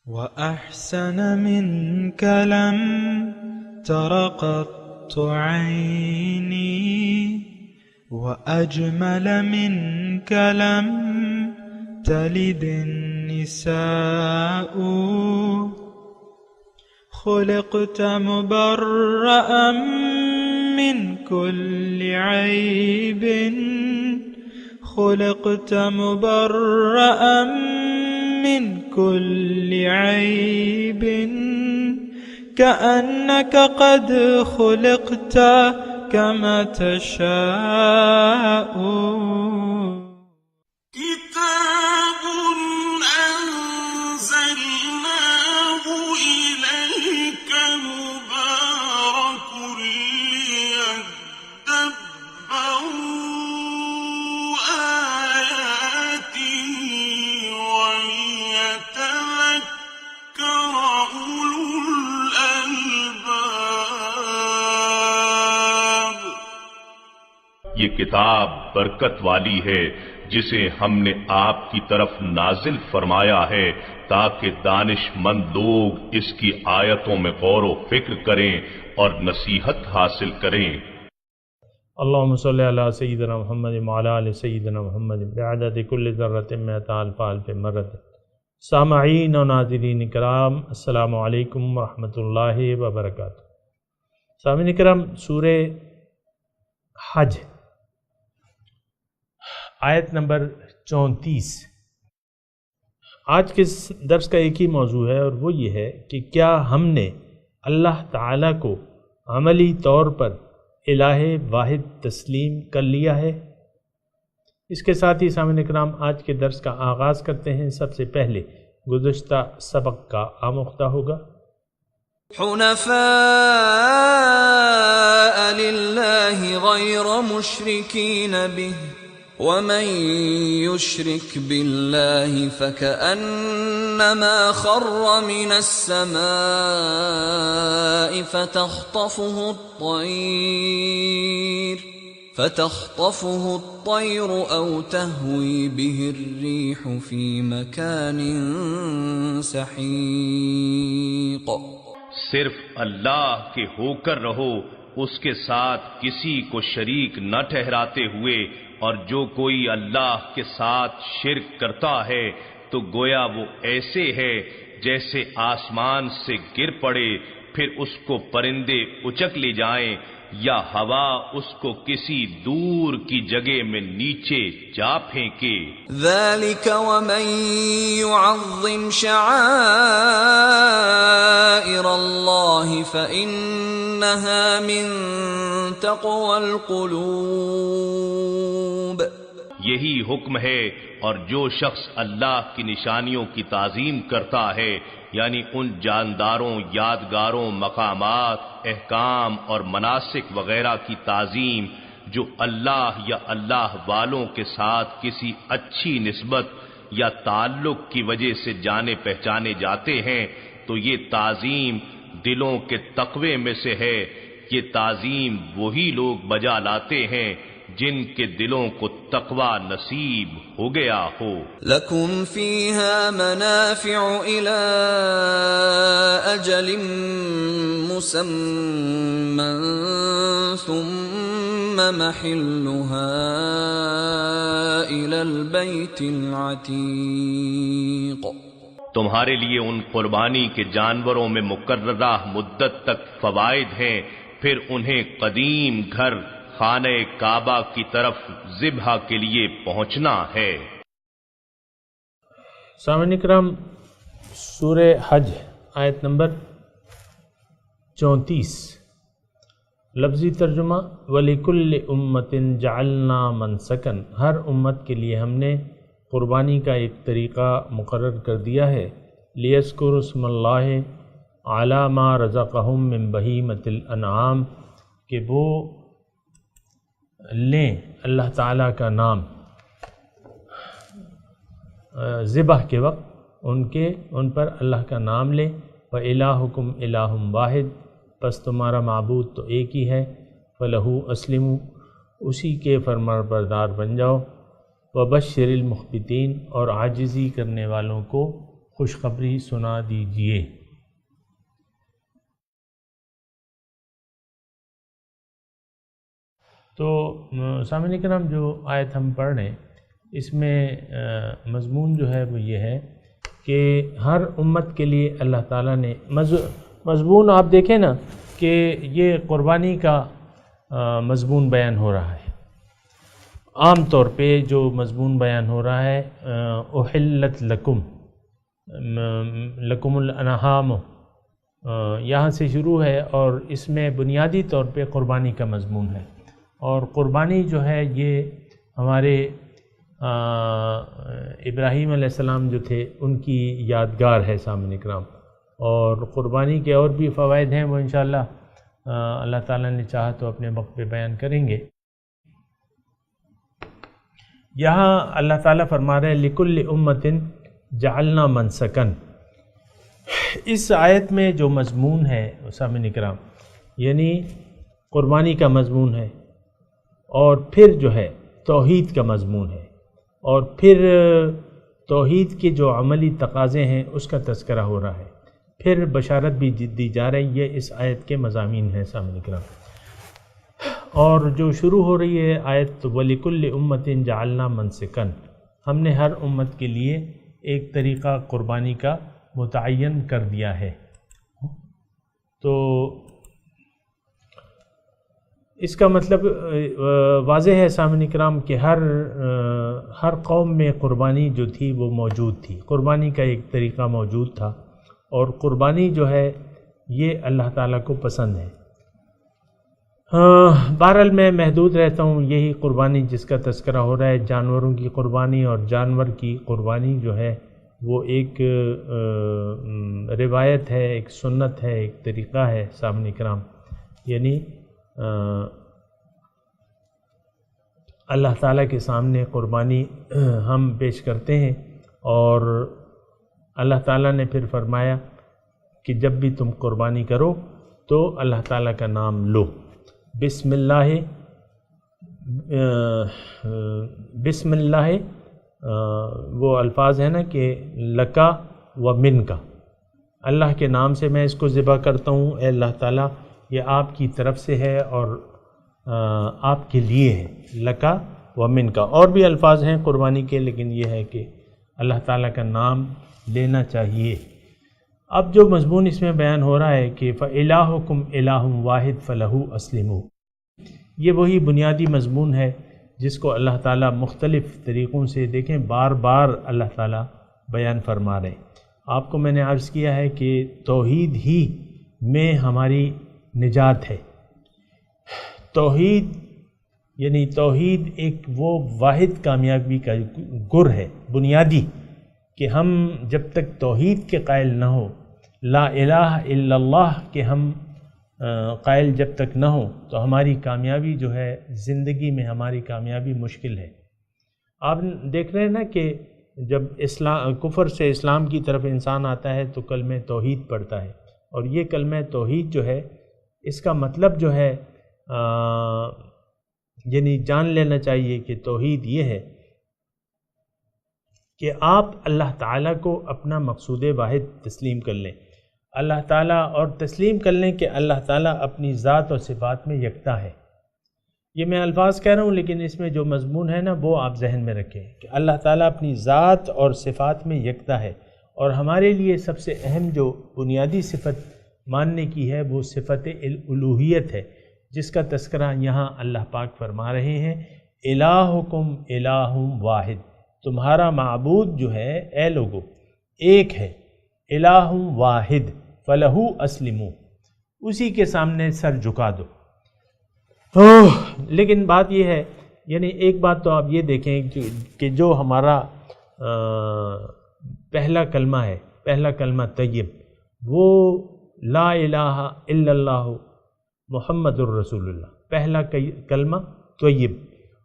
وأحسن منك لم تر قط عيني وأجمل منك لم تلد النساء خلقت مبرأ من كل عيب خلقت مبرأ من كل عيب كأنك قد خلقت كما تشاء كتاب أنزلناه إليك مبارك ليدبروا آياته وليتذكر أولو الألباب۔ یہ کتاب برکت والی ہے جسے ہم نے آپ کی طرف نازل فرمایا ہے تاکہ دانش مند لوگ اس کی آیتوں میں غور و فکر کریں اور نصیحت حاصل کریں۔ اللہم صلی علی سیدنا محمد وعلی آل سیدنا محمد بعدد کل ذرۃ مئۃ الف الف مرۃ۔ سامعین و ناظرین کرام، السلام علیکم ورحمۃ اللہ وبرکاتہ۔ سامعین کرام، سورہ حج آیت نمبر 34۔ آج کے درس کا ایک ہی موضوع ہے اور وہ یہ ہے کہ کیا ہم نے اللہ تعالیٰ کو عملی طور پر الہ واحد تسلیم کر لیا ہے؟ اس کے ساتھ ہی سامعین اکرام آج کے درس کا آغاز کرتے ہیں۔ سب سے پہلے گزشتہ سبق کا آموختہ ہوگا۔ حنفاء للہ غیر مشرکین بہ ومن يشرك بالله فكأنما خر من السماء فتخطفه الطير أو تهوي به الريح في مكان سحيق۔ صرف اللہ کے ہو کر رہو، اس کے ساتھ کسی کو شریک نہ ٹھہراتے ہوئے، اور جو کوئی اللہ کے ساتھ شرک کرتا ہے تو گویا وہ ایسے ہے جیسے آسمان سے گر پڑے پھر اس کو پرندے اچک لے جائیں یا ہوا اس کو کسی دور کی جگہ میں نیچے جا پھینکے۔ ذَلِكَ وَمَن يُعَظِّمْ شَعَائِرَ اللَّهِ فَإِنَّهَا مِن تَقْوَى الْقُلُوبِ۔ یہی حکم ہے، اور جو شخص اللہ کی نشانیوں کی تعظیم کرتا ہے، یعنی ان جانداروں، یادگاروں، مقامات، احکام اور مناسک وغیرہ کی تعظیم جو اللہ یا اللہ والوں کے ساتھ کسی اچھی نسبت یا تعلق کی وجہ سے جانے پہچانے جاتے ہیں، تو یہ تعظیم دلوں کے تقوی میں سے ہے۔ یہ تعظیم وہی لوگ بجا لاتے ہیں جن کے دلوں کو تقوی نصیب ہو گیا ہو۔ لَكُمْ فِيهَا مَنَافِعُ إِلَىٰ أَجَلٍ مُّسَمًّى ثُمَّ مَحِلُّهَا إِلَى الْبَيْتِ الْعَتِيقِ۔ تمہارے لیے ان قربانی کے جانوروں میں مقررہ مدت تک فوائد ہیں، پھر انہیں قدیم گھر خانہ کعبہ کی طرف ذبح کے لیے پہنچنا ہے۔ سامعین اکرام، سورہ حج آیت نمبر 34۔ لفظی ترجمہ: وَلِكُلِّ أُمَّةٍ جَعَلْنَا مَنْسَكًا۔ ہر امت کے لیے ہم نے قربانی کا ایک طریقہ مقرر کر دیا ہے۔ لِيَذْكُرُوا اسْمَ اللَّهِ عَلَى مَا رَزَقَهُم مِّن بَهِيمَةِ الْأَنْعَامِ، کہ وہ لیں اللہ تعالیٰ کا نام ذبح کے وقت، ان پر اللہ کا نام لیں۔ وَإِلَٰهُكُمْ إِلَٰهٌ وَاحِدٌ، پس تمہارا معبود تو ایک ہی ہے۔ فَلَهُ أَسْلِمُوا، اسی کے فرمانبردار بن جاؤ۔ وَبَشِّرِ الْمُخْبِتِينَ، اور عاجزی کرنے والوں کو خوشخبری سنا دیجئے۔ تو سامعین کرام، جو آیت ہم پڑھ رہے ہیں اس میں مضمون جو ہے وہ یہ ہے کہ ہر امت کے لیے اللہ تعالیٰ نے مضمون آپ دیکھیں نا کہ یہ قربانی کا مضمون بیان ہو رہا ہے۔ عام طور پہ جو مضمون بیان ہو رہا ہے احلت لکم الانعام، یہاں سے شروع ہے اور اس میں بنیادی طور پہ قربانی کا مضمون ہے۔ اور قربانی جو ہے یہ ہمارے ابراہیم علیہ السلام جو تھے ان کی یادگار ہے سامعین کرام، اور قربانی کے اور بھی فوائد ہیں وہ انشاءاللہ اللہ تعالیٰ نے چاہا تو اپنے وقت پہ بیان کریں گے۔ یہاں اللہ تعالیٰ فرما رہے ہیں لِكُلِّ أُمَّةٍ جَعَلْنَا مَنْسَكًا۔ اس آیت میں جو مضمون ہے سامعین کرام یعنی قربانی کا مضمون ہے، اور پھر جو ہے توحید کا مضمون ہے، اور پھر توحید کے جو عملی تقاضے ہیں اس کا تذکرہ ہو رہا ہے، پھر بشارت بھی دی جا رہی ہے۔ یہ اس آیت کے مضامین ہیں سامعین کرام۔ اور جو شروع ہو رہی ہے آیت وَلِكُلِّ أُمَّةٍ جَعَلْنَا مَنْسِكًا، ہم نے ہر امت کے لیے ایک طریقہ قربانی کا متعین کر دیا ہے۔ تو اس کا مطلب واضح ہے سامعین کرام کہ ہر قوم میں قربانی جو تھی وہ موجود تھی، قربانی کا ایک طریقہ موجود تھا، اور قربانی جو ہے یہ اللہ تعالیٰ کو پسند ہے۔ بہرحال میں محدود رہتا ہوں، یہی قربانی جس کا تذکرہ ہو رہا ہے جانوروں کی قربانی، اور جانور کی قربانی جو ہے وہ ایک روایت ہے، ایک سنت ہے، ایک طریقہ ہے سامعین کرام، یعنی اللہ تعالیٰ کے سامنے قربانی ہم پیش کرتے ہیں، اور اللہ تعالیٰ نے پھر فرمایا کہ جب بھی تم قربانی کرو تو اللہ تعالیٰ کا نام لو، بسم اللہ وہ الفاظ ہیں نا کہ لکا و من کا، اللہ کے نام سے میں اس کو ذبح کرتا ہوں، اے اللہ تعالیٰ یہ آپ کی طرف سے ہے اور آپ کے لیے ہے، لکا و من کا۔ اور بھی الفاظ ہیں قربانی کے، لیکن یہ ہے کہ اللہ تعالیٰ کا نام لینا چاہیے۔ اب جو مضمون اس میں بیان ہو رہا ہے کہ فَإِلَٰهُكُمْ إِلَٰهٌ وَاحِدٌ فَلَهُ أَسْلِمُوا، یہ وہی بنیادی مضمون ہے جس کو اللہ تعالیٰ مختلف طریقوں سے دیکھیں بار بار اللہ تعالیٰ بیان فرما رہے ہیں۔ آپ کو میں نے عرض کیا ہے کہ توحید ہی میں ہماری نجات ہے۔ توحید یعنی توحید ایک وہ واحد کامیابی کا گر ہے بنیادی، کہ ہم جب تک توحید کے قائل نہ ہو، لا الہ الا اللہ کے ہم قائل جب تک نہ ہو، تو ہماری کامیابی جو ہے زندگی میں ہماری کامیابی مشکل ہے۔ آپ دیکھ رہے ہیں نا کہ جب کفر سے اسلام کی طرف انسان آتا ہے تو کلمہ توحید پڑھتا ہے، اور یہ کلمہ توحید جو ہے اس کا مطلب جو ہے یعنی جان لینا چاہیے کہ توحید یہ ہے کہ آپ اللہ تعالیٰ کو اپنا مقصود واحد تسلیم کر لیں، اللہ تعالیٰ، اور تسلیم کر لیں کہ اللہ تعالیٰ اپنی ذات اور صفات میں یکتا ہے۔ یہ میں الفاظ کہہ رہا ہوں، لیکن اس میں جو مضمون ہے نا وہ آپ ذہن میں رکھیں کہ اللہ تعالیٰ اپنی ذات اور صفات میں یکتا ہے، اور ہمارے لیے سب سے اہم جو بنیادی صفت ماننے کی ہے وہ صفت الوہیت ہے، جس کا تذکرہ یہاں اللہ پاک فرما رہے ہیں الہکم الہ واحد، تمہارا معبود جو ہے اے لوگو ایک ہے، الہ واحد فلہ اسلموا، اسی کے سامنے سر جھکا دو۔ لیکن بات یہ ہے، یعنی ایک بات تو آپ یہ دیکھیں کہ جو ہمارا پہلا کلمہ ہے، پہلا کلمہ طیب، وہ لا الہ الا اللہ محمد الرسول اللہ، پہلا کلمہ طیب،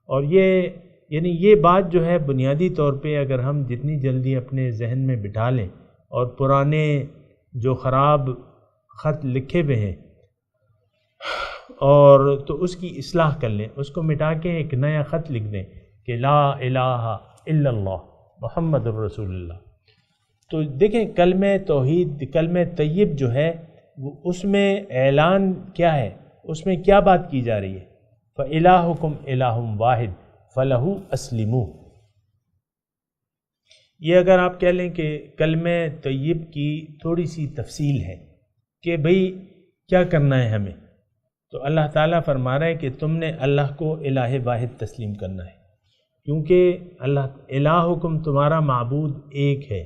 اور یہ یعنی یہ بات جو ہے بنیادی طور پہ اگر ہم جتنی جلدی اپنے ذہن میں بٹھا لیں، اور پرانے جو خراب خط لکھے ہوئے ہیں اور تو اس کی اصلاح کر لیں، اس کو مٹا کے ایک نیا خط لکھ دیں کہ لا الہ الا اللہ محمد الرسول اللہ، تو دیکھیں کلمہ توحید، کلمہ طیب جو ہے اس میں اعلان کیا ہے، اس میں کیا بات کی جا رہی ہے؟ فَإِلَٰهُكُمْ إِلَٰهٌ وَاحِدٌ فَلَهُ أَسْلِمُوا۔ یہ اگر آپ کہہ لیں کہ کلمہ طیب کی تھوڑی سی تفصیل ہے کہ بھئی کیا کرنا ہے ہمیں، تو اللہ تعالیٰ فرما رہا ہے کہ تم نے اللہ کو الہ واحد تسلیم کرنا ہے، کیونکہ الہکم تمہارا معبود ایک ہے۔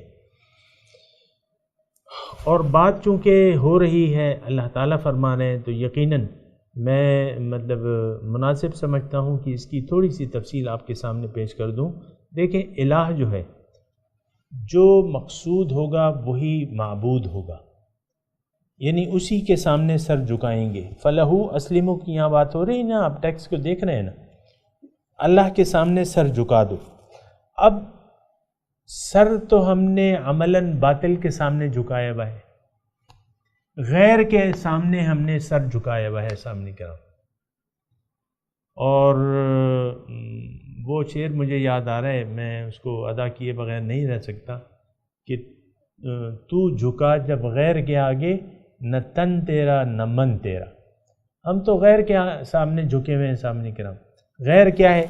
اور بات چونکہ ہو رہی ہے اللہ تعالیٰ فرما رہے ہیں، تو یقیناً میں مناسب سمجھتا ہوں کہ اس کی تھوڑی سی تفصیل آپ کے سامنے پیش کر دوں۔ دیکھیں الہ جو ہے، جو مقصود ہوگا وہی معبود ہوگا، یعنی اسی کے سامنے سر جھکائیں گے۔ فَلَهُ أَسْلِمُوا کی یہاں بات ہو رہی نا، آپ ٹیکسٹ کو دیکھ رہے ہیں نا، اللہ کے سامنے سر جھکا دو۔ اب سر تو ہم نے عملاً باطل کے سامنے جھکایا ہوا ہے، غیر کے سامنے ہم نے سر جھکایا ہوا ہے سامنے کرام۔ اور وہ شعر مجھے یاد آ رہا ہے، میں اس کو ادا کیے بغیر نہیں رہ سکتا کہ تو جھکا جب غیر کے آگے، نہ تن تیرا نہ من تیرا۔ ہم تو غیر کے سامنے جھکے ہوئے ہیں سامنے کرام۔ غیر کیا ہے؟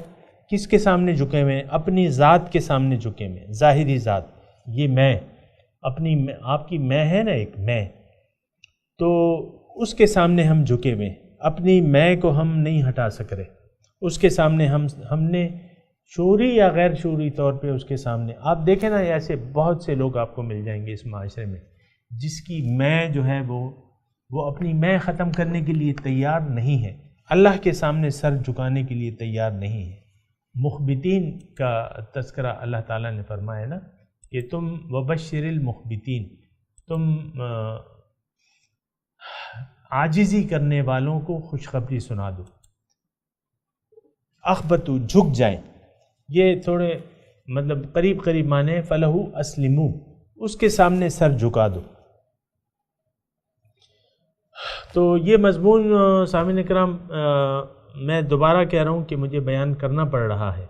کس کے سامنے جھکے ہوئے ہیں؟ اپنی ذات کے سامنے جھکے ہوئے ہیں، ظاہری ذات، یہ میں، اپنی آپ کی میں ہے نا ایک میں، تو اس کے سامنے ہم جھکے ہوئے ہیں۔ اپنی میں کو ہم نہیں ہٹا سک رہے، اس کے سامنے ہم نے شعوری یا غیر شعوری طور پہ اس کے سامنے، آپ دیکھیں نا ایسے بہت سے لوگ آپ کو مل جائیں گے اس معاشرے میں جس کی میں جو ہے وہ اپنی میں ختم کرنے کے لیے تیار نہیں ہے، اللہ کے سامنے سر جھکانے کے لیے تیار نہیں ہے۔ مخبتین کا تذکرہ اللہ تعالیٰ نے فرمایا نا کہ تم وبشر المخبتین، تم عاجزی کرنے والوں کو خوشخبری سنا دو۔ اخبتو، جھک جائیں، یہ تھوڑے قریب قریب معنی فلہو اسلمو، اس کے سامنے سر جھکا دو۔ تو یہ مضمون سامعین کرام میں دوبارہ کہہ رہا ہوں کہ مجھے بیان کرنا پڑ رہا ہے،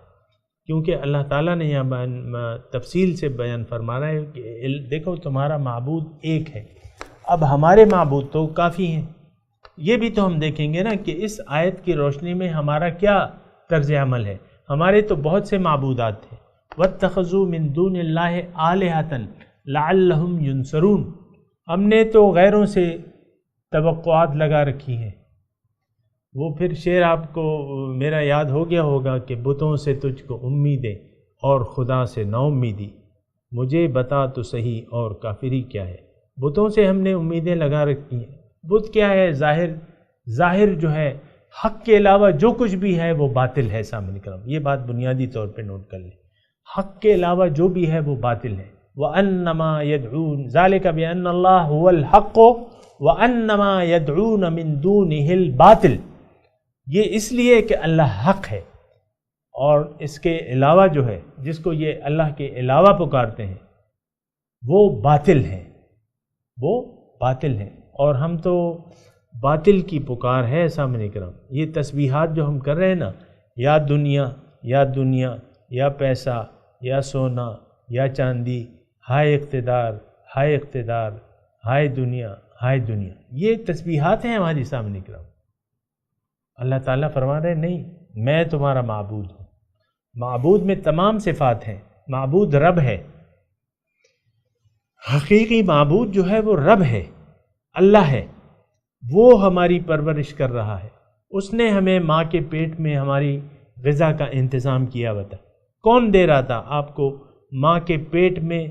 کیونکہ اللہ تعالیٰ نے یہاں تفصیل سے بیان فرما رہا ہے کہ دیکھو تمہارا معبود ایک ہے۔ اب ہمارے معبود تو کافی ہیں، یہ بھی تو ہم دیکھیں گے نا کہ اس آیت کی روشنی میں ہمارا کیا طرز عمل ہے۔ ہمارے تو بہت سے معبودات تھے، وَاتَّخَذُوا مِن دُونِ اللَّهِ آلِهَةً لَعَلَّهُمْ يُنصَرُونَ، ہم نے تو غیروں سے توقعات لگا رکھی ہیں۔ وہ پھر شعر آپ کو میرا یاد ہو گیا ہوگا کہ بتوں سے تجھ کو امیدیں اور خدا سے نا امیدی، مجھے بتا تو صحیح اور کافری کیا ہے۔ بتوں سے ہم نے امیدیں لگا رکھی ہیں۔ بت کیا ہے؟ ظاہر جو ہے، حق کے علاوہ جو کچھ بھی ہے وہ باطل ہے۔ سامنے کرام یہ بات بنیادی طور پہ نوٹ کر لیں، حق کے علاوہ جو بھی ہے وہ باطل ہے۔ وَأَنَّمَا يَدْعُونَ ذَلِكَ بِأَنَّ اللَّهَ هُوَ الْحَقُّ وَأَنَّمَا يَدْعُونَ مِن دُونِهِ الْبَاطِلَ، یہ اس لیے کہ اللہ حق ہے اور اس کے علاوہ جو ہے جس کو یہ اللہ کے علاوہ پکارتے ہیں وہ باطل ہیں، وہ باطل ہیں۔ اور ہم تو باطل کی پکار ہے سامنے کرام۔ یہ تسبیحات جو ہم کر رہے ہیں نا، یا دنیا یا دنیا یا پیسہ یا سونا یا چاندی، ہائے اقتدار ہائے اقتدار، ہائے دنیا ہائے دنیا، یہ تسبیحات ہیں ہماری سامنے کرام۔ اللہ تعالیٰ فرما رہے نہیں، میں تمہارا معبود ہوں۔ معبود میں تمام صفات ہیں، معبود رب ہے، حقیقی معبود جو ہے وہ رب ہے، اللہ ہے، وہ ہماری پرورش کر رہا ہے۔ اس نے ہمیں ماں کے پیٹ میں ہماری غذا کا انتظام کیا ہوا تھا۔ کون دے رہا تھا آپ کو ماں کے پیٹ میں؟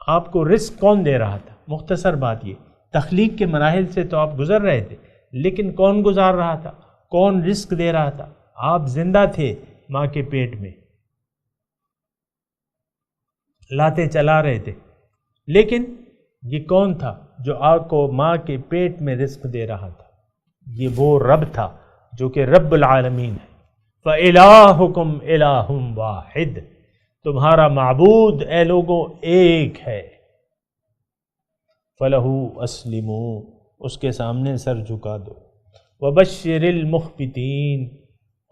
آپ کو رزق کون دے رہا تھا؟ مختصر بات یہ، تخلیق کے مراحل سے تو آپ گزر رہے تھے، لیکن کون گزار رہا تھا؟ کون رزق دے رہا تھا؟ آپ زندہ تھے ماں کے پیٹ میں، لاتے چلا رہے تھے، لیکن یہ کون تھا جو آپ کو ماں کے پیٹ میں رزق دے رہا تھا؟ یہ وہ رب تھا جو کہ رب العالمین ہے۔ فَإِلَٰهُكُمْ إِلَٰهٌ وَاحِدٌ، تمہارا معبود اے لوگوں ایک ہے۔ فَلَهُ أَسْلِمُوا، اس کے سامنے سر جھکا دو۔ وَبَشِّرِ الْمُخْبِتِينَ،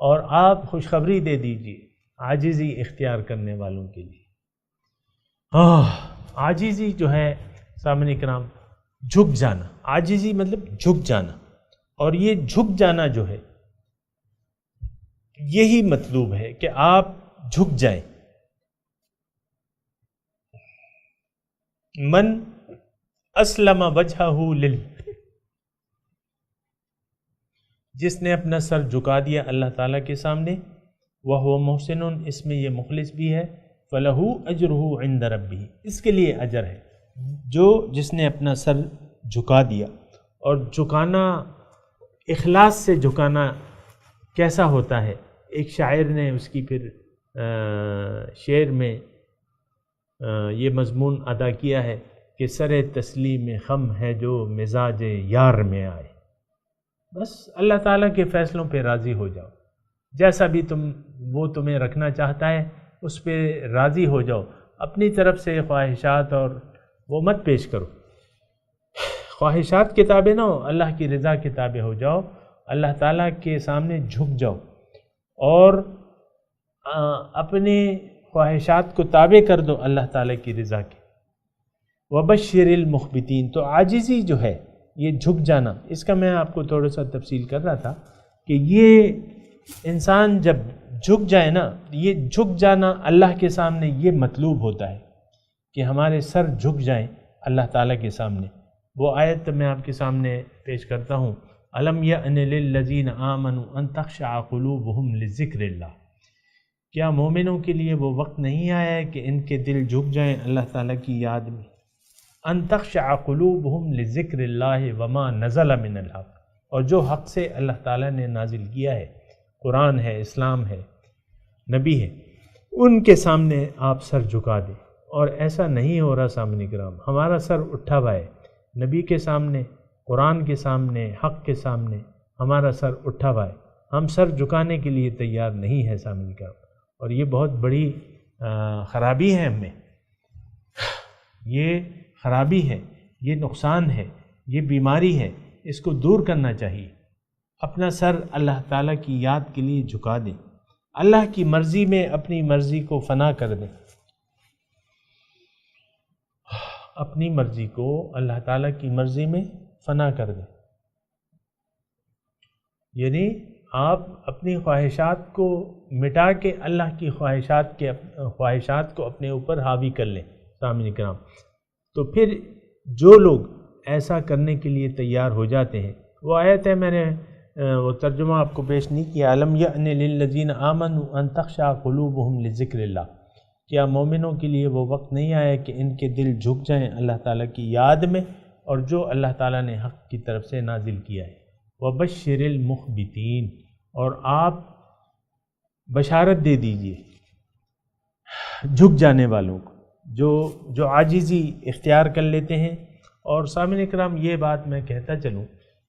اور آپ خوشخبری دے دیجئے عاجزی اختیار کرنے والوں کے لیے۔ عاجزی جو ہے سامنے کرام جھک جانا، عاجزی مطلب جھک جانا، اور یہ جھک جانا جو ہے یہی مطلوب ہے کہ آپ جھک جائیں. من اسلم وجہہ جس نے اپنا سر جھکا دیا اللہ تعالیٰ کے سامنے، وَهُوَ مُحْسِنٌ، اس میں یہ مخلص بھی ہے، فَلَهُ أَجْرُهُ عِنْدَ رَبِّهِ، اس کے لیے اجر ہے. جس نے اپنا سر جھکا دیا. اور جھکانا، اخلاص سے جھکانا کیسا ہوتا ہے؟ ایک شاعر نے اس کی پھر شعر میں یہ مضمون ادا کیا ہے کہ سر تسلیم خم ہے جو مزاج یار میں آئے. بس اللہ تعالیٰ کے فیصلوں پہ راضی ہو جاؤ، جیسا بھی وہ تمہیں رکھنا چاہتا ہے اس پہ راضی ہو جاؤ. اپنی طرف سے خواہشات اور وہ مت پیش کرو. خواہشات کتابیں نہ ہو، اللہ کی رضا کتابیں ہو جاؤ. اللہ تعالیٰ کے سامنے جھک جاؤ اور اپنی خواہشات کو تابع کر دو اللہ تعالیٰ کی رضا کے. وبشر المخبتین، تو عاجزی جو ہے یہ جھک جانا، اس کا میں آپ کو تھوڑا سا تفصیل کر رہا تھا کہ یہ انسان جب جھک جائے نا، یہ جھک جانا اللہ کے سامنے یہ مطلوب ہوتا ہے کہ ہمارے سر جھک جائیں اللہ تعالیٰ کے سامنے. وہ آیت میں آپ کے سامنے پیش کرتا ہوں، الم یأن للذین آمنوا ان تخشع قلوبہم لذکر اللہ، کیا مومنوں کے لیے وہ وقت نہیں آیا ہے کہ ان کے دل جھک جائیں اللہ تعالیٰ کی یاد میں؟ ان تخشع قلوبہم لذکر اللہ وما نزل من الحق، اور جو حق سے اللہ تعالیٰ نے نازل کیا ہے، قرآن ہے، اسلام ہے، نبی ہے، ان کے سامنے آپ سر جھکا دیں. اور ایسا نہیں ہو رہا سامنے کرام، ہمارا سر اٹھا ہوا ہے نبی کے سامنے، قرآن کے سامنے، حق کے سامنے ہمارا سر اٹھا ہوا ہے. ہم سر جھکانے کے لیے تیار نہیں ہے سامنے کرام، اور یہ بہت بڑی خرابی ہے ہم میں، یہ خرابی ہے، یہ نقصان ہے، یہ بیماری ہے، اس کو دور کرنا چاہیے. اپنا سر اللہ تعالیٰ کی یاد کے لیے جھکا دیں، اللہ کی مرضی میں اپنی مرضی کو فنا کر دیں، اپنی مرضی کو اللہ تعالیٰ کی مرضی میں فنا کر دیں. یعنی آپ اپنی خواہشات کو مٹا کے اللہ کی خواہشات کو اپنے اوپر حاوی کر لیں سامعین کرام. تو پھر جو لوگ ایسا کرنے کے لیے تیار ہو جاتے ہیں، وہ آیت ہے، میں نے وہ ترجمہ آپ کو پیش نہیں کیا، الم یأن للذین آمنوا ان تخشع قلوبہم لذکر اللہ، کیا مومنوں کے لیے وہ وقت نہیں آیا کہ ان کے دل جھک جائیں اللہ تعالیٰ کی یاد میں اور جو اللہ تعالیٰ نے حق کی طرف سے نازل کیا ہے. وبشر المخبتین، اور آپ بشارت دے دیجئے جھک جانے والوں کو، جو عاجزی اختیار کر لیتے ہیں. اور سامعین کرام یہ بات میں کہتا چلوں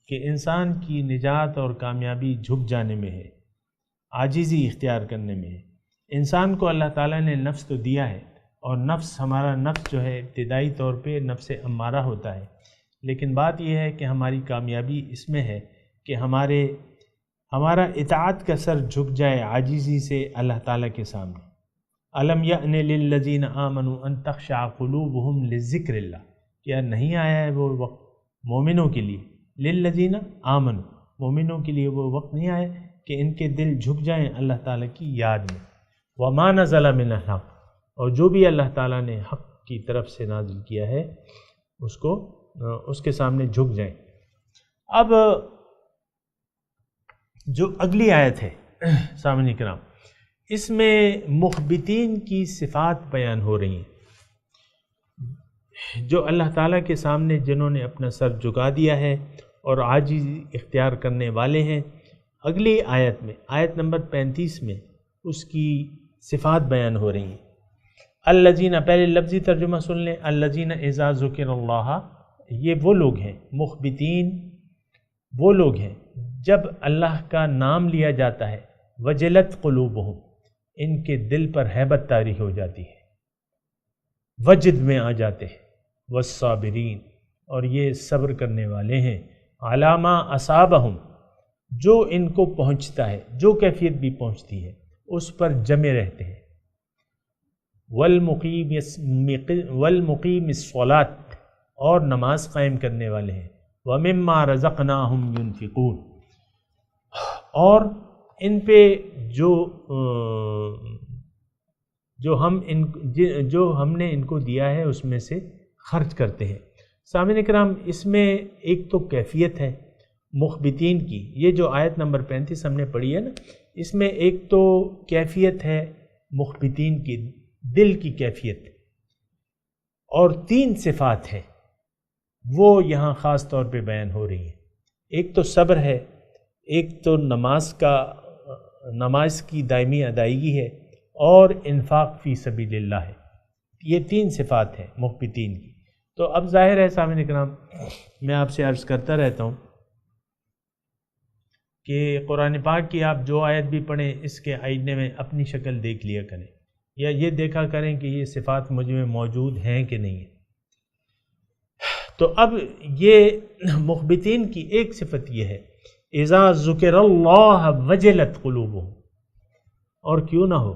کہ انسان کی نجات اور کامیابی جھک جانے میں ہے، عاجزی اختیار کرنے میں ہے. انسان کو اللہ تعالیٰ نے نفس تو دیا ہے، اور ہمارا نفس جو ہے ابتدائی طور پہ نفس امارہ ہوتا ہے، لیکن بات یہ ہے کہ ہماری کامیابی اس میں ہے کہ ہمارا اطاعت کا سر جھک جائے عاجزی سے اللہ تعالیٰ کے سامنے. الم یأن للذین آمنوا ان تخشع قلوبہم لذکر اللہ، کیا نہیں آیا ہے وہ وقت مومنوں کے لیے، للذین آمنوا، مومنوں کے لیے وہ وقت نہیں آیا کہ ان کے دل جھک جائیں اللہ تعالیٰ کی یاد میں. وما نزل من الحق، اور جو بھی اللہ تعالیٰ نے حق کی طرف سے نازل کیا ہے اس کے سامنے جھک جائیں. اب جو اگلی آیت ہے سامعین کرام، اس میں مخبتین کی صفات بیان ہو رہی ہیں، جو اللہ تعالیٰ کے سامنے جنہوں نے اپنا سر جھکا دیا ہے اور عاجزی اختیار کرنے والے ہیں. اگلی آیت میں، آیت نمبر 35 میں اس کی صفات بیان ہو رہی ہیں. الذین، پہلے لفظی ترجمہ سن لیں، الذین اذا ذکر اللہ، یہ وہ لوگ ہیں، مخبتین وہ لوگ ہیں جب اللہ کا نام لیا جاتا ہے، وجلت قلوبہم، ان کے دل پر ہیبت طاری ہو جاتی ہے، وجد میں آ جاتے ہیں. والصابرین، اور یہ صبر کرنے والے ہیں، علی ما اصابہم، جو ان کو پہنچتا ہے، جو کیفیت بھی پہنچتی ہے اس پر جمے رہتے ہیں. والمقیم الصلاۃ، اور نماز قائم کرنے والے ہیں، ومما رزقناہم ينفقون، اور ان پہ جو ہم نے ان کو دیا ہے اس میں سے خرچ کرتے ہیں۔ سامعین کرام، اس میں ایک تو کیفیت ہے مخبتین کی، یہ جو آیت نمبر 35 ہم نے پڑھی ہے نا، اس میں ایک تو کیفیت ہے مخبتین کی، دل کی کیفیت، اور 3 صفات ہیں وہ یہاں خاص طور پہ بیان ہو رہی ہیں۔ ایک تو صبر ہے، ایک تو نماز کی دائمی ادائیگی ہے، اور انفاق فی سبیل اللہ ہے۔ یہ 3 صفات ہیں مخبتین کی۔ تو اب ظاہر ہے سامعین کرام، میں آپ سے عرض کرتا رہتا ہوں کہ قرآن پاک کی آپ جو آیت بھی پڑھیں، اس کے آئینے میں اپنی شکل دیکھ لیا کریں، یا یہ دیکھا کریں کہ یہ صفات مجھ میں موجود ہیں کہ نہیں ہیں۔ تو اب یہ مخبتین کی ایک صفت یہ ہے، اذا ذکر اللہ وجلت قلوبہم، اور کیوں نہ ہو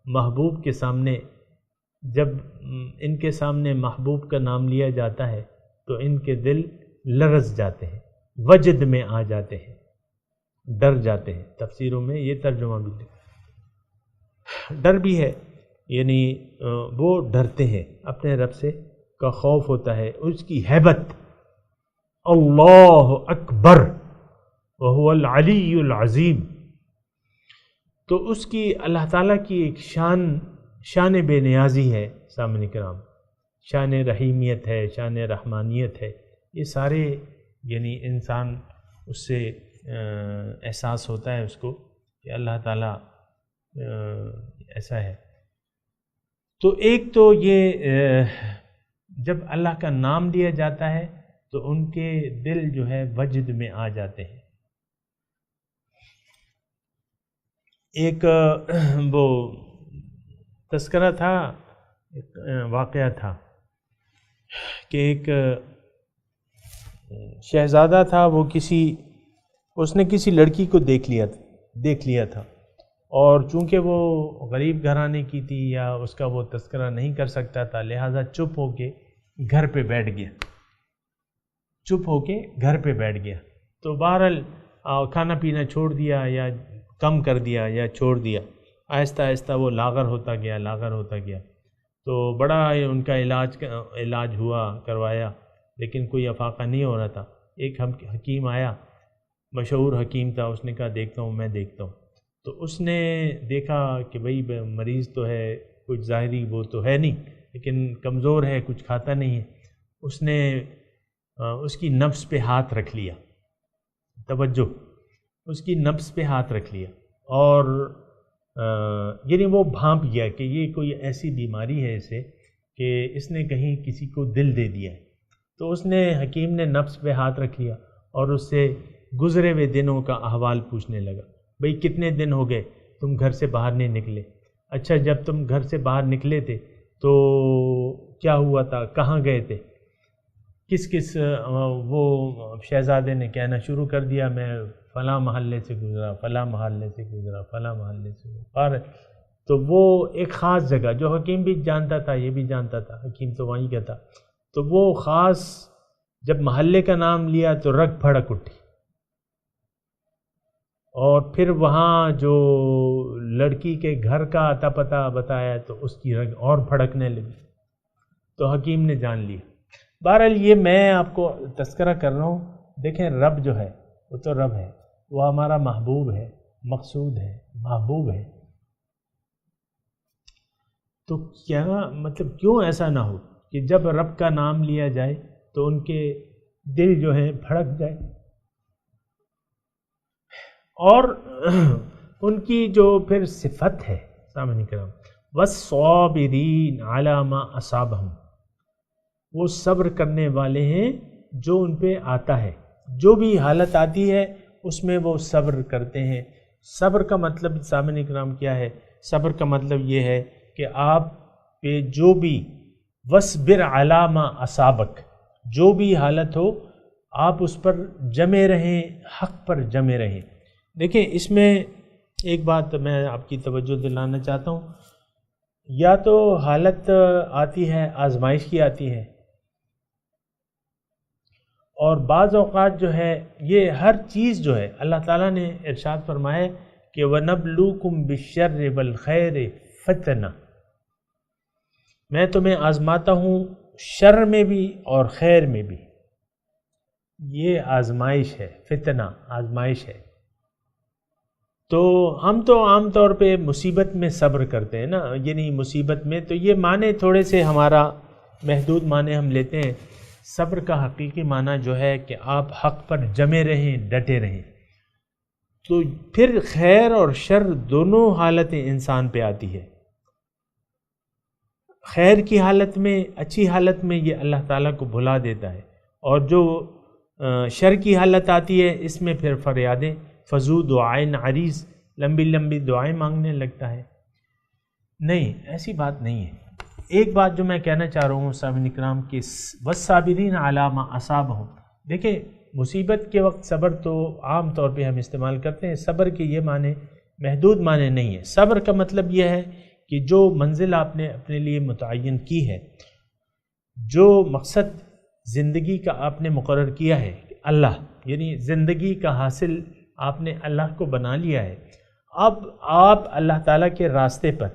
محبوب کے سامنے، جب ان کے سامنے محبوب کا نام لیا جاتا ہے تو ان کے دل لرز جاتے ہیں، وجد میں آ جاتے ہیں، ڈر جاتے ہیں۔ تفسیروں میں یہ ترجمہ بھی ڈر بھی ہے، یعنی وہ ڈرتے ہیں، اپنے رب سے کا خوف ہوتا ہے، اس کی ہیبت۔ اللہ اکبر وہو العلی العظیم، تو اس کی اللہ تعالیٰ کی ایک شان بے نیازی ہے سامعین کرام، شان رحیمیت ہے، شان رحمانیت ہے، یہ سارے یعنی انسان اس سے احساس ہوتا ہے اس کو کہ اللہ تعالیٰ ایسا ہے۔ تو ایک تو یہ جب اللہ کا نام لیا جاتا ہے تو ان کے دل جو ہے وجد میں آ جاتے ہیں۔ ایک وہ تذکرہ تھا، ایک واقعہ تھا کہ ایک شہزادہ تھا، وہ اس نے کسی لڑکی کو دیکھ لیا تھا، اور چونکہ وہ غریب گھرانے کی تھی یا اس کا وہ تذکرہ نہیں کر سکتا تھا، لہٰذا چپ ہو کے گھر پہ بیٹھ گیا۔ تو بہرحال کھانا پینا چھوڑ دیا یا کم کر دیا یا چھوڑ دیا، آہستہ آہستہ وہ لاغر ہوتا گیا۔ تو بڑا ان کا علاج ہوا، کروایا، لیکن کوئی افاقہ نہیں ہو رہا تھا۔ ایک حکیم آیا، مشہور حکیم تھا، اس نے کہا میں دیکھتا ہوں۔ تو اس نے دیکھا کہ بھئی مریض تو ہے، کچھ ظاہری وہ تو ہے نہیں، لیکن کمزور ہے، کچھ کھاتا نہیں ہے۔ اس نے اس کی نفس پہ ہاتھ رکھ لیا، توجہ، اس کی نفس پہ ہاتھ رکھ لیا، اور یعنی وہ بھانپ گیا کہ یہ کوئی ایسی بیماری ہے اسے کہ اس نے کہیں کسی کو دل دے دیا ہے۔ تو اس نے حکیم نے نفس پہ ہاتھ رکھ لیا اور اس سے گزرے ہوئے دنوں کا احوال پوچھنے لگا، بھئی کتنے دن ہو گئے تم گھر سے باہر نہیں نکلے؟ اچھا، جب تم گھر سے باہر نکلے تھے تو کیا ہوا تھا، کہاں گئے تھے، کس وہ شہزادے نے کہنا شروع کر دیا، میں فلاں محلے سے گزرا، تو وہ ایک خاص جگہ جو حکیم بھی جانتا تھا، یہ بھی جانتا تھا، حکیم تو وہیں کا تھا، تو وہ خاص جب محلے کا نام لیا تو رگ پھڑک اٹھی، اور پھر وہاں جو لڑکی کے گھر کا اتا پتہ بتایا تو اس کی رگ اور پھڑکنے لگی، تو حکیم نے جان لیا۔ بہرحال یہ میں آپ کو تذکرہ کر رہا ہوں، دیکھیں رب جو ہے وہ تو رب ہے، وہ ہمارا محبوب ہے، مقصود ہے، محبوب ہے، تو کیا مطلب کیوں ایسا نہ ہو کہ جب رب کا نام لیا جائے تو ان کے دل جو ہیں پھڑک جائے، اور ان کی جو پھر صفت ہے سامعین کرام، والصابرین علی ما اصابہم، وہ صبر کرنے والے ہیں جو ان پہ آتا ہے، جو بھی حالت آتی ہے اس میں وہ صبر کرتے ہیں۔ صبر کا مطلب سامعین کرام کیا ہے؟ صبر کا مطلب یہ ہے کہ آپ پہ جو بھی وَاصْبِرْ عَلَىٰ مَا أَصَابَكَ، جو بھی حالت ہو آپ اس پر جمے رہیں، حق پر جمے رہیں۔ دیکھیں اس میں ایک بات میں آپ کی توجہ دلانا چاہتا ہوں یا تو حالت آتی ہے آزمائش کی آتی ہے، اور بعض اوقات جو ہے یہ ہر چیز جو ہے اللہ تعالیٰ نے ارشاد فرمایا کہ وَنَبْلُوكُمْ بِالشَّرِّ وَالْخَيْرِ فِتْنَةً، میں تمہیں آزماتا ہوں شر میں بھی اور خیر میں بھی. یہ آزمائش ہے، فتنہ آزمائش ہے. تو ہم تو عام طور پہ مصیبت میں صبر کرتے ہیں نا، یعنی مصیبت میں تو یہ معنی تھوڑے سے ہمارا محدود معنی ہم لیتے ہیں. صبر کا حقیقی معنی جو ہے کہ آپ حق پر جمے رہیں، ڈٹے رہیں. تو پھر خیر اور شر دونوں حالتیں انسان پہ آتی ہے. خیر کی حالت میں، اچھی حالت میں یہ اللہ تعالیٰ کو بھلا دیتا ہے، اور جو شر کی حالت آتی ہے اس میں پھر فریادیں فضو دعائیں عریض، لمبی لمبی دعائیں مانگنے لگتا ہے. نہیں، ایسی بات نہیں ہے. ایک بات جو میں کہنا چاہ رہا ہوں سامعین کرام کہ والصابرین علی ما اصابہم، دیکھیں مصیبت کے وقت صبر تو عام طور پہ ہم استعمال کرتے ہیں. صبر کے یہ معنی محدود معنی نہیں ہے. صبر کا مطلب یہ ہے کہ جو منزل آپ نے اپنے لیے متعین کی ہے، جو مقصد زندگی کا آپ نے مقرر کیا ہے اللہ، یعنی زندگی کا حاصل آپ نے اللہ کو بنا لیا ہے. اب آپ اللہ تعالیٰ کے راستے پر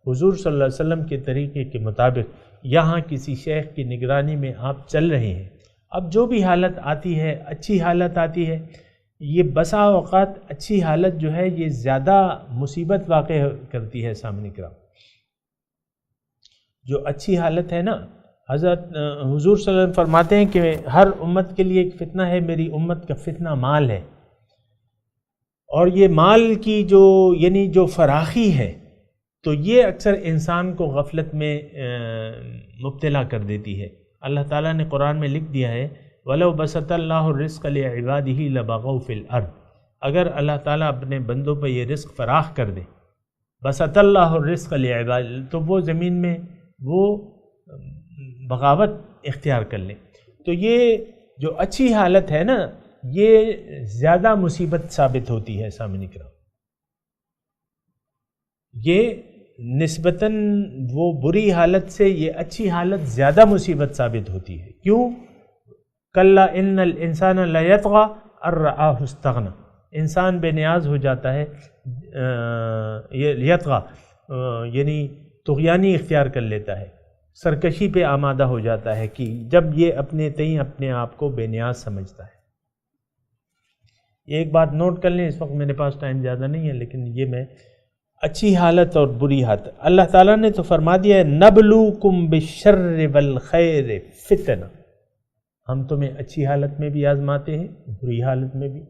حضور صلی اللہ علیہ وسلم کے طریقے کے مطابق یہاں کسی شیخ کی نگرانی میں آپ چل رہے ہیں. اب جو بھی حالت آتی ہے، اچھی حالت آتی ہے، یہ بسا اوقات اچھی حالت جو ہے یہ زیادہ مصیبت واقع کرتی ہے. سامنے کرام، جو اچھی حالت ہے نا، حضرت حضور صلی اللہ علیہ وسلم فرماتے ہیں کہ ہر امت کے لیے ایک فتنہ ہے، میری امت کا فتنہ مال ہے. اور یہ مال کی یعنی جو فراخی ہے تو یہ اکثر انسان کو غفلت میں مبتلا کر دیتی ہے. اللہ تعالیٰ نے قرآن میں لکھ دیا ہے وَلَوْ بَسَطَ اللَّهُ الرِّزْقَ لِعِبَادِهِ لَبَغَوْا فِي الْأَرْضِ، اگر اللہ تعالیٰ اپنے بندوں پہ یہ رزق فراخ کر دے، بَسَطَ اللَّهُ الرِّزْقَ لِعِبَادِهِ، تو وہ زمین میں وہ بغاوت اختیار کر لیں. تو یہ جو اچھی حالت ہے نا، یہ زیادہ مصیبت ثابت ہوتی ہے. سامعین کرام، یہ نسبتاً وہ بری حالت سے یہ اچھی حالت زیادہ مصیبت ثابت ہوتی ہے. کیوں؟ کلا ان الانسان لیطغی ان رآہ استغنی، انسان بے نیاز ہو جاتا ہے، یطغی یعنی طغیانی اختیار کر لیتا ہے، سرکشی پہ آمادہ ہو جاتا ہے کہ جب یہ اپنے تئیں اپنے آپ کو بے نیاز سمجھتا ہے. ایک بات نوٹ کر لیں، اس وقت میرے پاس ٹائم زیادہ نہیں ہے، لیکن یہ میں اچھی حالت اور بری حالت، اللہ تعالیٰ نے تو فرما دیا ہے نبلوکم بالشر والخیر فتنہ، ہم تمہیں اچھی حالت میں بھی آزماتے ہیں، بری حالت میں بھی.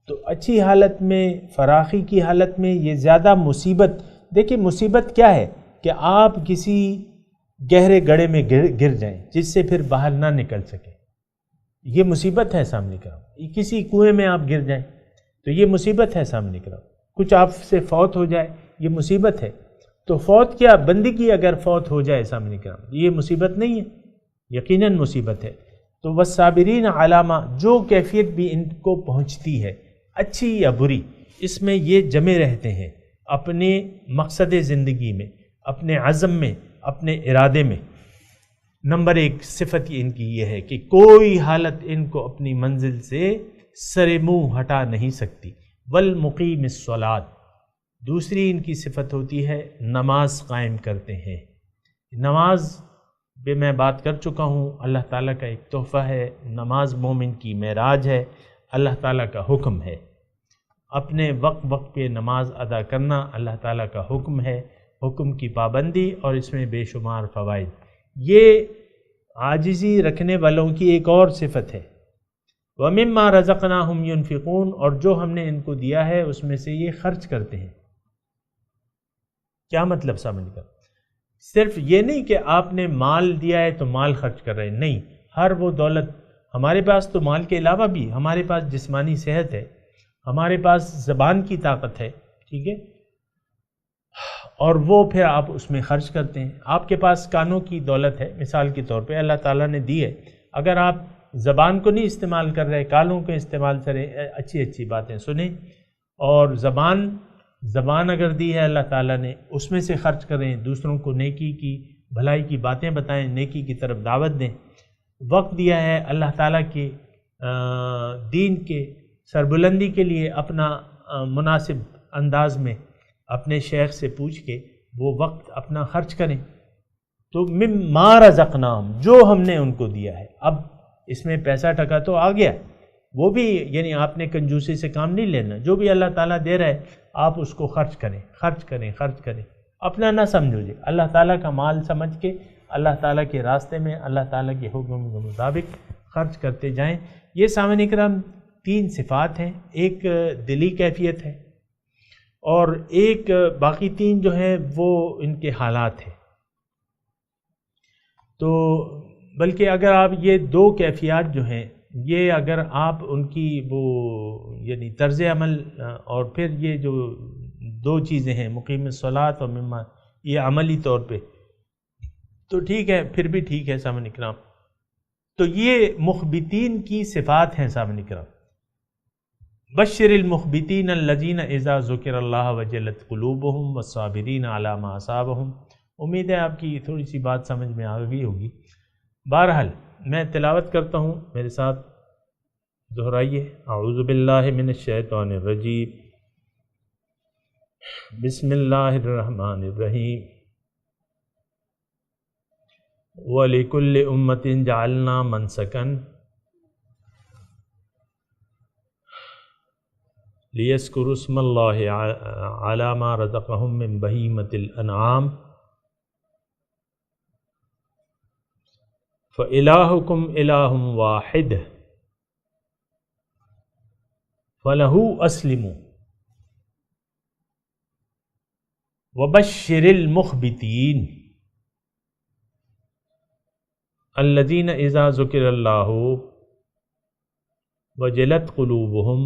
تو اچھی حالت میں، فراخی کی حالت میں یہ زیادہ مصیبت. دیکھیں مصیبت کیا ہے کہ آپ کسی گہرے گڑھے میں گر جائیں جس سے پھر باہر نہ نکل سکیں، یہ مصیبت ہے. سامنے کرام، کسی کنویں میں آپ گر جائیں تو یہ مصیبت ہے. سامنے کرام، کچھ آپ سے فوت ہو جائے، یہ مصیبت ہے. تو فوت کیا، بندگی اگر فوت ہو جائے سامنے کرام، یہ مصیبت نہیں ہے، یقیناً مصیبت ہے. تو والصابرین علی ما، جو کیفیت بھی ان کو پہنچتی ہے اچھی یا بری، اس میں یہ جمے رہتے ہیں اپنے مقصد زندگی میں، اپنے عزم میں، اپنے ارادے میں. نمبر ایک صفت ان کی یہ ہے کہ کوئی حالت ان کو اپنی منزل سے سر منہ ہٹا نہیں سکتی. والمقیم الصلاۃ، دوسری ان کی صفت ہوتی ہے نماز قائم کرتے ہیں. نماز پہ میں بات کر چکا ہوں، اللہ تعالیٰ کا ایک تحفہ ہے. نماز مومن کی معراج ہے، اللہ تعالیٰ کا حکم ہے. اپنے وقت پہ نماز ادا کرنا اللہ تعالیٰ کا حکم ہے، حکم کی پابندی، اور اس میں بے شمار فوائد. یہ عاجزی رکھنے والوں کی ایک اور صفت ہے. وَمِمَّا رَزَقْنَاهُمْ يُنْفِقُونَ، اور جو ہم نے ان کو دیا ہے اس میں سے یہ خرچ کرتے ہیں. کیا مطلب سمجھ کر؟ صرف یہ نہیں کہ آپ نے مال دیا ہے تو مال خرچ کر رہے ہیں، نہیں. ہر وہ دولت ہمارے پاس، تو مال کے علاوہ بھی ہمارے پاس جسمانی صحت ہے، ہمارے پاس زبان کی طاقت ہے، ٹھیک ہے، اور وہ پھر آپ اس میں خرچ کرتے ہیں. آپ کے پاس کانوں کی دولت ہے مثال کے طور پہ، اللہ تعالیٰ نے دی ہے. اگر آپ زبان کو نہیں استعمال کر رہے، کانوں کو استعمال کریں، اچھی اچھی باتیں سنیں، اور زبان زبان اگر دی ہے اللہ تعالیٰ نے اس میں سے خرچ کریں، دوسروں کو نیکی کی بھلائی کی باتیں بتائیں، نیکی کی طرف دعوت دیں۔ وقت دیا ہے اللہ تعالیٰ کے دین کے سربلندی کے لیے اپنا مناسب انداز میں اپنے شیخ سے پوچھ کے وہ وقت اپنا خرچ کریں۔ تو مما رزقناہم، جو ہم نے ان کو دیا ہے، اب اس میں پیسہ ٹکا تو آ گیا، وہ بھی یعنی آپ نے کنجوسی سے کام نہیں لینا، جو بھی اللہ تعالیٰ دے رہا ہے آپ اس کو خرچ کریں، خرچ کریں، خرچ کریں، اپنا نہ سمجھو جی، اللہ تعالیٰ کا مال سمجھ کے اللہ تعالیٰ کے راستے میں اللہ تعالیٰ کے حکم کے مطابق خرچ کرتے جائیں۔ یہ سامعین کرام 3 صفات ہیں، ایک دلی کیفیت ہے اور ایک باقی 3 جو ہیں وہ ان کے حالات ہیں۔ تو بلکہ اگر آپ یہ 2 کیفیات جو ہیں یہ اگر آپ ان کی وہ یعنی طرز عمل اور پھر یہ جو 2 چیزیں ہیں مقیم الصلاۃ اور مما، یہ عملی طور پہ تو ٹھیک ہے، پھر بھی ٹھیک ہے سامعین اکرام۔ تو یہ مخبتین کی صفات ہیں سامعین اکرام۔ بشر المخبتین الذین اذا ذکر اللہ وجلت قلوبہم والصابرین علی ما اصابہم۔ امید ہے آپ کی تھوڑی سی بات سمجھ میں آ گئی ہوگی۔ بہرحال میں تلاوت کرتا ہوں، میرے ساتھ دہرائیے۔ اعوذ باللہ من الشیطان الرجیم، بسم اللہ الرحمن الرحیم۔ وَلِكُلِّ أُمَّةٍ جَعَلْنَا مَنْسَكًا لِيَذْكُرُوا اسْمَ اللَّهِ عَلَى مَا رَزَقَهُم مِّن بَهِيمَةِ الْأَنْعَامِ فَإِلَٰهُكُمْ إِلَٰهٌ وَاحِدٌ فَلَهُ أَسْلِمُوا وَبَشِّرِ الْمُخْبِتِينَ الذين إذا ذكر الله وجلت قلوبهم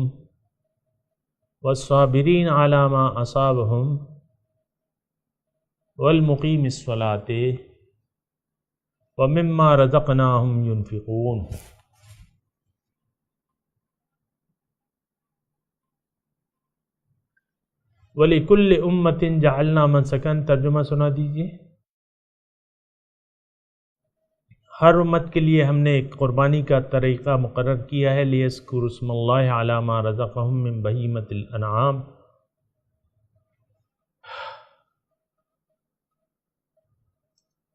والصابرين على ما أصابهم والمقيم الصلاة ومما رزقناهم ينفقون۔ وَلِكُلِّ أُمَّةٍ جَعَلْنَا مَنْسَكًا، ترجمہ سنا دیجیے۔ ہر امت کے لیے ہم نے ایک قربانی کا طریقہ مقرر کیا ہے، لِيَذْكُرُوا اسْمَ اللَّهِ عَلَى مَا رَزَقَهُم مِّن بَهِيمَةِ الْأَنْعَامِ،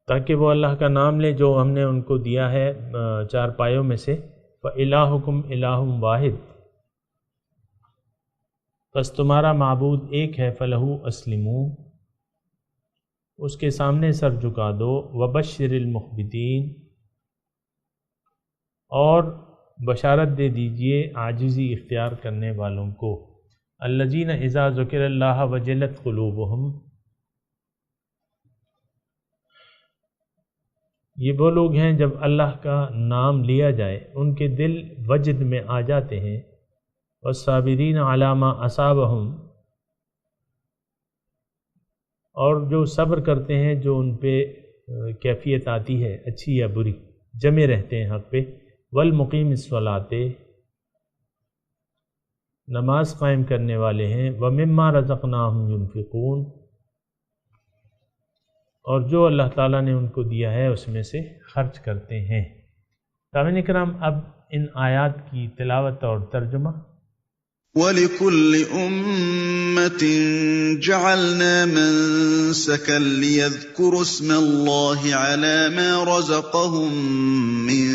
تاکہ وہ اللہ کا نام لیں جو ہم نے ان کو دیا ہے 4 پایوں میں سے۔ فَإِلَٰهُكُمْ إِلَٰهٌ وَاحِدٌ، بس تمہارا معبود ایک ہے، فَلَهُ أَسْلِمُوا، اس کے سامنے سر جھکا دو۔ وَبَشِّرِ الْمُخْبِتِينَ، اور بشارت دے دیجئے عاجزی اختیار کرنے والوں کو۔ الذین اذا ذکر اللہ وجلت قلوبہم، یہ وہ لوگ ہیں جب اللہ کا نام لیا جائے ان کے دل وجد میں آ جاتے ہیں۔ والصابرین علی ما اصابہم، اور جو صبر کرتے ہیں جو ان پہ کیفیت آتی ہے اچھی یا بری، جمے رہتے ہیں حق پہ۔ والمقیم الصلاۃ، نماز قائم کرنے والے ہیں۔ ومما رزقناہم ينفقون، اور جو اللہ تعالیٰ نے ان کو دیا ہے اس میں سے خرچ کرتے ہیں۔ سامعین کرام، اب ان آیات کی تلاوت اور ترجمہ۔ وَلِكُلِّ أُمَّةٍ جَعَلْنَا مَنسَكًا لِيَذْكُرُوا اسْمَ اللَّهِ عَلَى مَا رَزَقَهُم مِّن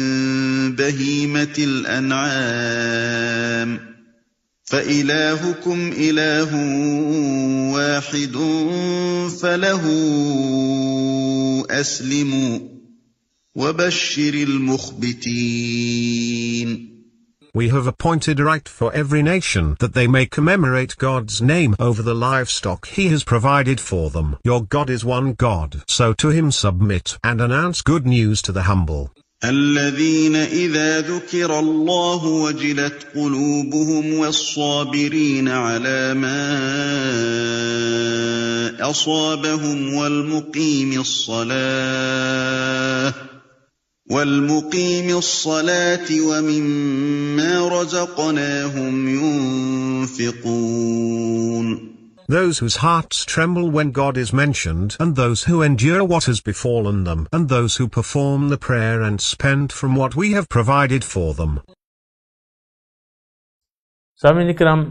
بَهِيمَةِ الْأَنْعَامِ فَإِلَٰهُكُمْ إِلَٰهٌ وَاحِدٌ فَلَهُ أَسْلِمُوا وَبَشِّرِ الْمُخْبِتِينَ۔ We have appointed a rite for every nation that they may commemorate God's name over the livestock He has provided for them. Your God is one God, so to Him submit and announce good news to the humble. الذين إذا ذكر الله وجلت قلوبهم والصابرين على ما أصابهم والمقيم الصلاة ومما رزقناهم ينفقون۔ those whose hearts tremble when God is mentioned, and those who endure what has befallen them, and those who perform the prayer and spend from what we have provided for them. سامعین کرام،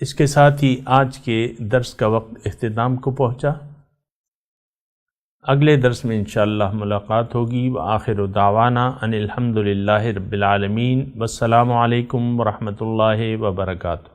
اس کے ساتھ ہی آج کے درس کا وقت اختتام کو پہنچا۔ اگلے درس میں انشاءاللہ ملاقات ہوگی۔ وآخر دعوانا ان الحمد للہ رب العالمین، والسلام علیکم ورحمۃ اللہ وبرکاتہ۔